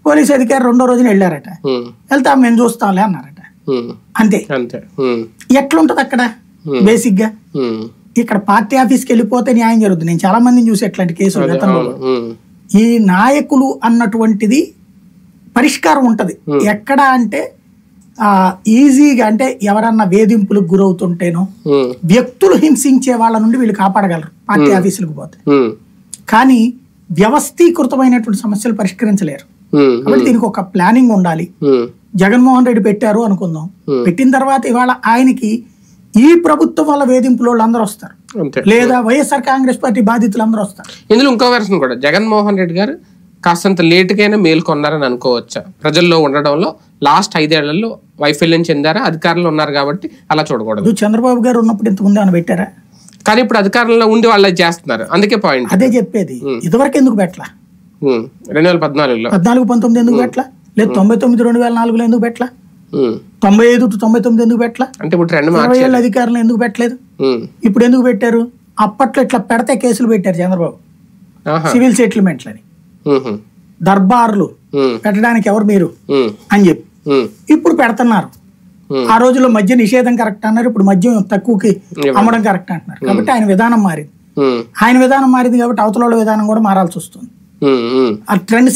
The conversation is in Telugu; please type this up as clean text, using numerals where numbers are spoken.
పోలీస్ అధికారి రెండో రోజున వెళ్ళారట. వెళ్తా మేము చూస్తాంలే అన్నారట. అంతే. ఎట్లుంటది అక్కడ బేసిక్ గా? ఇక్కడ పార్టీ ఆఫీస్కి వెళ్ళిపోతే న్యాయం జరుగుతుంది. నేను చాలా మందిని చూసి ఎట్లాంటి కేసులు గతంలో. ఈ నాయకులు అన్నటువంటిది పరిష్కారం ఉంటది ఎక్కడ అంటే ఈజీగా, అంటే ఎవరన్నా వేధింపులకు గురవుతుంటేనో వ్యక్తులు హింసించే వాళ్ళ నుండి వీళ్ళు కాపాడగలరు పార్టీ ఆఫీసులకు పోతే. కానీ వ్యవస్థీకృతమైనటువంటి సమస్యలు పరిష్కరించలేరు. కాబట్టి దీనికి ఒక ప్లానింగ్ ఉండాలి. జగన్మోహన్ రెడ్డి పెట్టారు అనుకుందాం, పెట్టిన తర్వాత ఇవాళ ఆయనకి ఈ ప్రభుత్వం వల్ల వేధింపులు అందరూ వస్తారు, లేదా వైఎస్ఆర్ కాంగ్రెస్ పార్టీ బాధితులు అందరూ వస్తారు. ఇందులో ఇంకో వెర్షన్ కూడా, జగన్మోహన్ రెడ్డి గారు కాస్తంత లేటుకైనా మేల్కొన్నారని అనుకోవచ్చా? ప్రజల్లో ఉండడంలో లాస్ట్ 5 ఏళ్లలో వైఫల్యం చెందారా? అధికారంలో ఉన్నారు కాబట్టి అలా చూడకూడదు. చంద్రబాబు గారు ఉన్నప్పుడు ఇంత ముందు ఏమైనా పెట్టారా? కానీ ఇప్పుడు అధికారంలో ఉండి వాళ్ళు చేస్తున్నారు, అందుకే పాయింట్. అదే చెప్పేది. ఇదివరకు ఎందుకు పెట్టలా? 2014లో 14-19 ఎందుకు పెట్టలా? లేదు 99-2004లో ఎందుకు పెట్టలా? 95-99 ఎందుకు పెట్టలా? అంటే ఇప్పుడు 20 ఏళ్ళ అధికారులు ఎందుకు పెట్టలేదు? ఇప్పుడు ఎందుకు పెట్టారు? అప్పట్లో ఇట్లా పెడితే కేసులు పెట్టారు చంద్రబాబు, సివిల్ సెటిల్మెంట్లని, దర్బార్లు పెట్టడానికి ఎవరు మీరు అని చెప్పి. ఇప్పుడు పెడుతున్నారు. ఆ రోజుల్లో మద్య నిషేధం కరెక్ట్ అన్నారు, ఇప్పుడు మద్యం తక్కువకి అమ్మడం కరెక్ట్ అంటున్నారు. కాబట్టి ఆయన విధానం మారింది. ఆయన విధానం మారింది కాబట్టి అవతల విధానం కూడా మారాల్సి వస్తుంది. ఆ ట్రెండ్